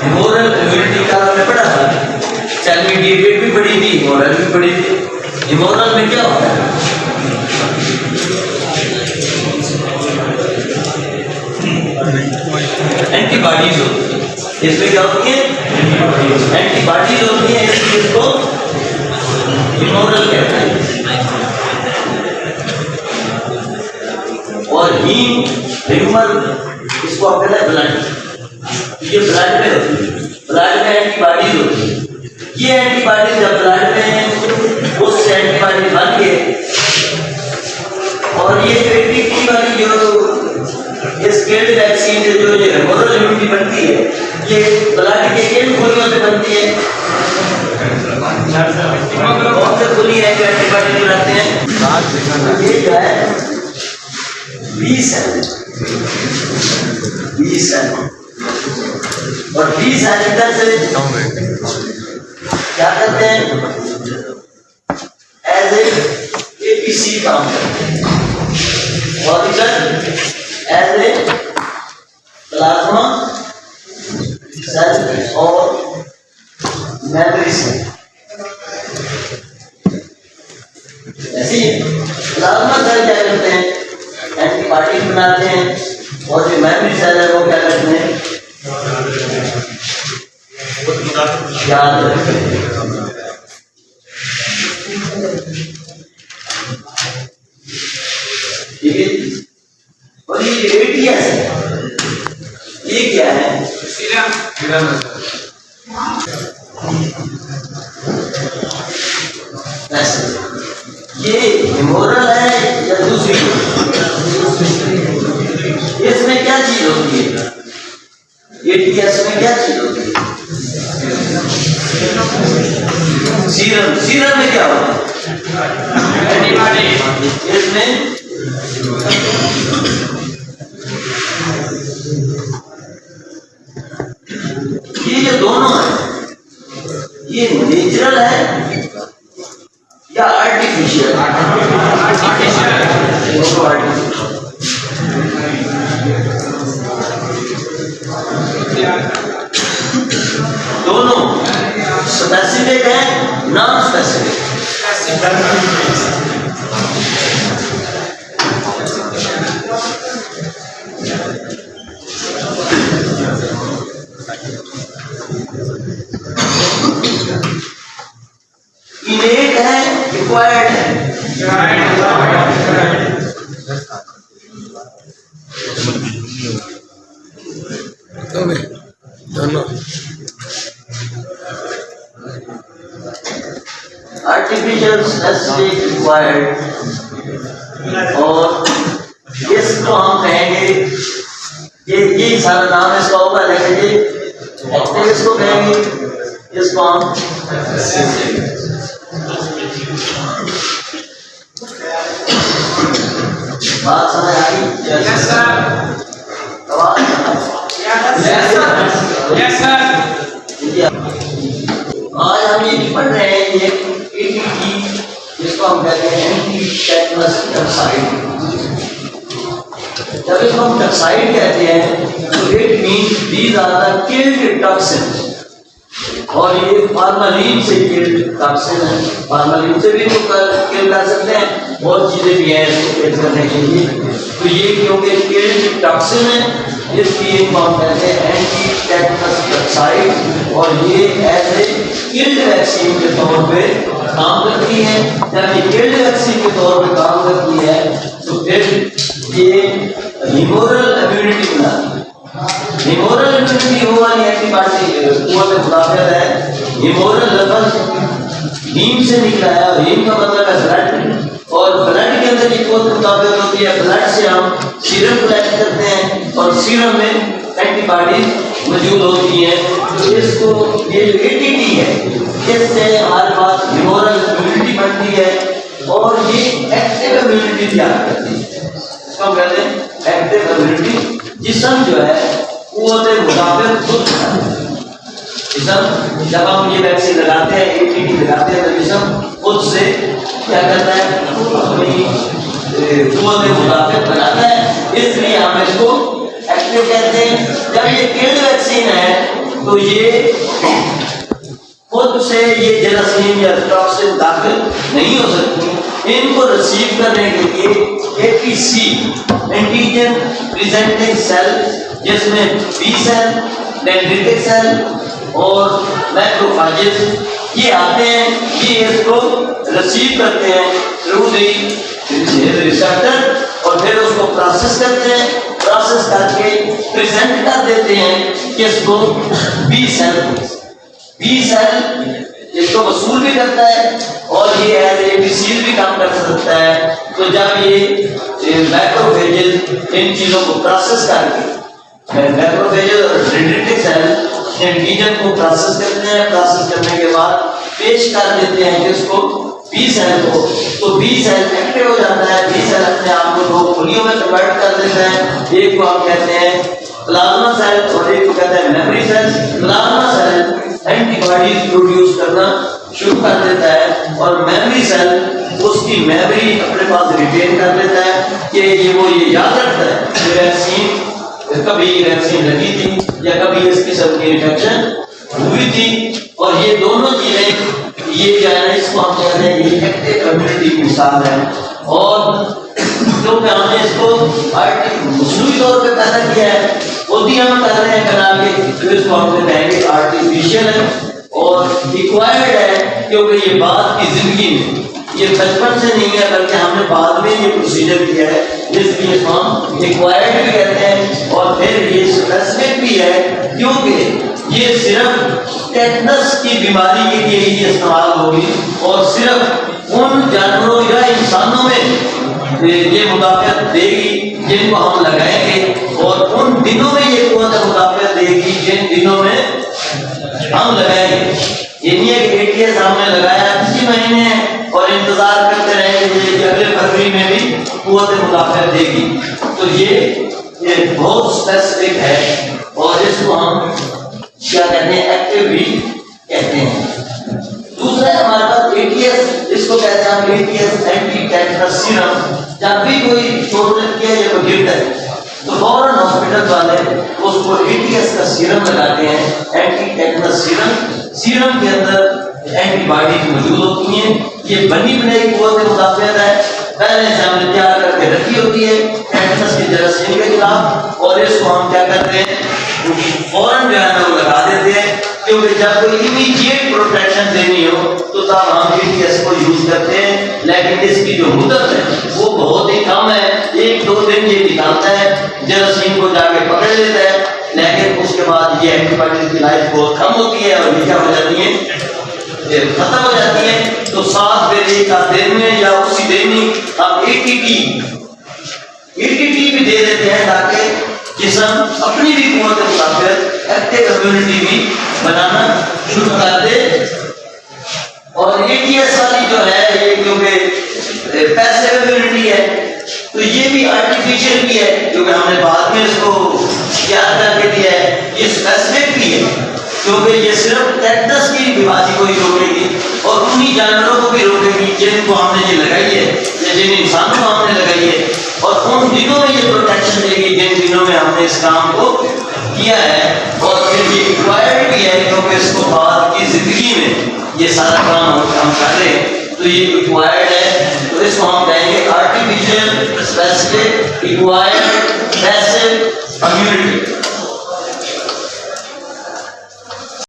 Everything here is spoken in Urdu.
ہیمورل امیونٹی کا ہم نے پڑھا تھا، سیل میڈیٹڈ بھی پڑھی تھی، ہیمورل بھی پڑھی تھی۔ ہیمورل میں کیا ہوتا ہے؟ اینٹی باڈیز ہوتی ہیں، اس میں کیا ہوتی ہیں؟ اینٹی باڈیز ہوتی ہیں، اس لیے اس کو ہیمورل کہتے ہیں۔ اور ہیمر اس کو کہتے ہیں بلڈ، یہ بلڈ میں ہوتی ہے، بلڈ میں اینٹی باڈیز ہوتی ہے۔ یہ اینٹی باڈیز جب بلڈ میں ہیں اس سے اینٹی باڈی بن کے، اور یہ جو ATP والی جو اسکیلڈ ویکسین جو ہیمورل امیونٹی بنتی ہے، یہ بلڈ کے کن کھولیوں سے بنتی ہے؟ کون سے کھلی ہے جو اینٹی باڈی بناتے ہیں؟ یہ جو ہے بی سیل، بی سیل، اور بی سیل ادھر سے کیا کرتے ہیں؟ ایز اے APC کام کرتے ہیں، اور ادھر ایز اے پلازما سیل اور میموری سیل۔ ایسے ہی پلازما سیل کیا کرتے ہیں؟ اینٹی باڈیز بناتے ہیں، اور جو میموری سیل ہے وہ کیا کرتے ہیں؟ یاد رکھتے ہیں۔ ٹھیک ہے، اور یہ ATS ہے، یہ کیا ہے؟ یہ ہیمورل ہے یا دوسری؟ اس میں کیا چیز ہوتی ہے؟ ATS میں کیا چیز ہوتی ہے؟ سیرم، سیرم میں کیا ہوتا ہے؟ اس میں یہ جو دونوں ہیں یہ نیچرل ہے یا آرٹیفیشل؟ دونوں اسپیسیفک ہے، نان اسپیسیفک؟ انیٹ ہے، ایکوائرڈ ہے؟ آرٹیفیشل، اسپیسیفک، ایکوائرڈ، اور اس کو ہم کہیں گے، یہ سارا نام اس کا ہوگا، لیکن یہ ایکٹیو اس کو کہیں گے، اس کو ہم بات سمجھ آئی؟ یس سر، یس سر۔ آج ہم یہ پڑھ رہے ہیں یہ ATP، جس کو ہم کہتے ہیں اینٹی ٹیٹنس ٹاکسائڈ۔ جب اس کو ہم ٹاکسائڈ کہتے ہیں تو it means these are the called toxins, اور یہ فارمالین سے کلڈ ٹاکسن ہے، فارمالین سے بھی کل کر سکتے ہیں، بہت چیزیں بھی ہیں اس کو کل کرنے کے لیے۔ تو یہ کیونکہ کلڈ ٹاکسن ہے اس لیے ہم کہتے ہیں اینٹی ٹیٹنس ٹاکسائڈ، اور یہ ایز اے کلڈ ویکسین کے طور پہ کام کرتی ہے۔ جب یہ کلڈ ویکسین کے طور پہ کام کرتی ہے تو پھر یہ ہیمورل امیونٹی بناتی ہے۔ ہیمورل امیونٹی وہ والی اینٹی باڈی قوت مدافعت ہے۔ ہیمورل لفظ ہیم سے نکلا ہے، اور ہیم کا مطلب ہے بلڈ، اور بلڈ کے اندر یہ قوت مدافعت ہوتی ہے۔ بلڈ سے ہم سیرم کلیکٹ کرتے ہیں، اور سیرم میں اینٹی باڈی موجود ہوتی ہیں۔ تو اس کو یہ جو ATP ہے اس سے ہمارے پاس ہیمورل امیونٹی بنتی ہے، اور یہ ایکٹیو امیونٹی تیار کرتی ہے۔ اس کو ہم کہتے ہیں ایکٹیو امیونٹی۔ جسم جو ہے قوت مدافعت خود کرتا ہے۔ جسم جب ہم یہ ویکسین لگاتے ہیں، ATP لگاتے ہیں، تو جسم خود سے کیا کرتا ہے؟ اپنی قوت مدافعت بناتا ہے، اس لیے ہم اس کو ایکٹیو کہتے ہیں۔ جب یہ کلڈ ویکسین ہے تو یہ خود سے یہ جراثیم یا ٹاکسن داخل نہیں ہو سکتی. ان کو ریسیو کرنے کے لیے APC اینٹیجن پریزنٹنگ سیل جس میں بی سیل، ڈینڈریٹک سیل اور میکروفاجز یہ آتے ہیں، یہ اس کو ریسیو کرتے ہیں تھرو دی ریسیپٹر اور پھر اس کو پروسیس کرتے ہیں، پروسیس کر کے پریزنٹ کر دیتے ہیں کس کو بی سیل. بی سیل اس کو وصول بھی کرتا ہے اور یہ ایز اے ریسیو بھی کام کر سکتا ہے. تو جب یہ میکروفیجز ان چیزوں کو پروسیس کر کے میکروفیجز اور ڈینڈریٹک سیل اینٹیجن کو پروسیس کرتے ہیں، پروسیس کرنے کے بعد پیش کر دیتے ہیں کس کو بی سیل کو. تو بی سیل ایکٹیو ہو جاتا ہے. بی سیل اپنے آپ کو دو خلیوں میں کنورٹ کر دیتا ہے. ایک کو ہم کہتے ہیں پلازما سیل اور ایک کو کہتے ہیں memory cell. Plasma cell antibodies produce کرنا شروع کر دیتا ہے اور میموری سیل اس کی میموری اپنے پاس ریٹین کر لیتا ہے کہ یہ یاد رکھتا ہے کہ ویکسین کبھی ویکسین لگی تھی یا کبھی اس قسم کی انفیکشن ہوئی تھی. اور یہ دونوں چیزیں یہ جو ہے اس کو ہم کہتے ہیں یہ ایکٹیو کمیونٹی کی مثال ہے. اور کیونکہ ہم نے اس کو مصنوعی طور پہ پیدا کیا ہے، خود ہی ہم کر رہے ہیں بنا کے، تو اس کو ہم کہیں گے آرٹیفیشیل ہے اور ایکوائرڈ ہے کیونکہ یہ بعد کی زندگی میں، یہ بچپن سے نہیں ہے بلکہ ہم نے بعد میں یہ پروسیجر کیا ہے جس لیے اس کو ہم ایکوائرڈ بھی کہتے ہیں. اور پھر یہ اسپیسیفک بھی ہے کیونکہ یہ صرف ٹیٹنس کی بیماری کے لیے ہی استعمال ہوگی اور صرف ان جانوروں یا انسانوں میں یہ مدافعت دے گی جن کو ہم لگائیں گے اور ان دنوں میں یہ قوت مدافعت دے گی جن دنوں میں ہم لگائیں گے. یہ نہیں ہے کہ ATS ہم نے لگایا اسی مہینے اور انتظار کرتے رہیں گے کہ اگلے فروری میں بھی قوت مدافعت دے گی. تو یہ بہت اسپیسیفک ہے اور اس کو ہم کیا کہتے ہیں ایکٹیو بھی کہتے ہیں. دوسرا ہمارے پاس ATS، اس کو کہتے ہیں ہم ATS اینٹی ٹیٹنس سیرم. جب بھی کوئی چوٹ کیا یا کوئی گرتا ہے تو فوراً ہاسپٹل والے اس کو ATS کا سیرم لگاتے ہیں، اینٹی ٹیٹنس سیرم. سیرم کے اندر اینٹی باڈیز موجود ہوتی ہیں. یہ بنی بنائی قوت مدافعت ہے، پہلے سے ہم نے تیار کر کے رکھی ہوتی ہے ٹیٹنس کے جراثیم کے خلاف. اور اس کو ہم کیا کرتے ہیں فوراً جو ہے نا وہ لگا دیتے ہیں کیونکہ جب کوئی امیڈیٹ پروٹیکشن دینی ہو تو تب ہم ATS کو یوز کرتے ہیں. لیکن اس کی جو مدت ہے وہ بہت ہی کم ہے، 1-2 دن یہ نکالتا ہے، جراثیم کو جا کے پکڑ لیتا ہے. لیکن اس کے بعد یہ اینٹی باڈیز کی لائف بہت کم ہوتی ہے اور یہ کیا ہو جاتی ہے، ختم ہو جاتی ہے. تو 7 بجے کا دن میں یا اسی دن ہی ہم ATT بھی دے دیتے ہیں تاکہ جسم اپنی بھی قوت مدافعت ایکٹیو کمیونٹی بھی بنانا شروع کر دے. اور ATS والی جو ہے یہ کیونکہ پیسیو کمیونٹی ہے تو یہ بھی آرٹیفیشل بھی ہے کیونکہ ہم نے بعد میں اس کو تیار کر کے دیا ہے. یہ اسپیسیفک بھی ہے کیونکہ یہ صرف ٹیٹنس کی بیماری کو ہی روکے گی اور انہی جانوروں کو بھی روکے گی جن کو ہم نے یہ لگائی ہے یا جن انسانوں کو ہم نے لگائی ہے. اور ان دنوں میں یہ پروٹیکشن دے گی جن دنوں میں ہم نے اس کام کو کیا ہے. اور پھر یہ ریکوائرڈ بھی ہے کیونکہ اس کو بعد کی زندگی میں یہ سارا کام ہم کر رہے ہیں تو یہ ریکوائرڈ ہے. تو اس کو ہم کہیں گے artificial specific acquired passive community.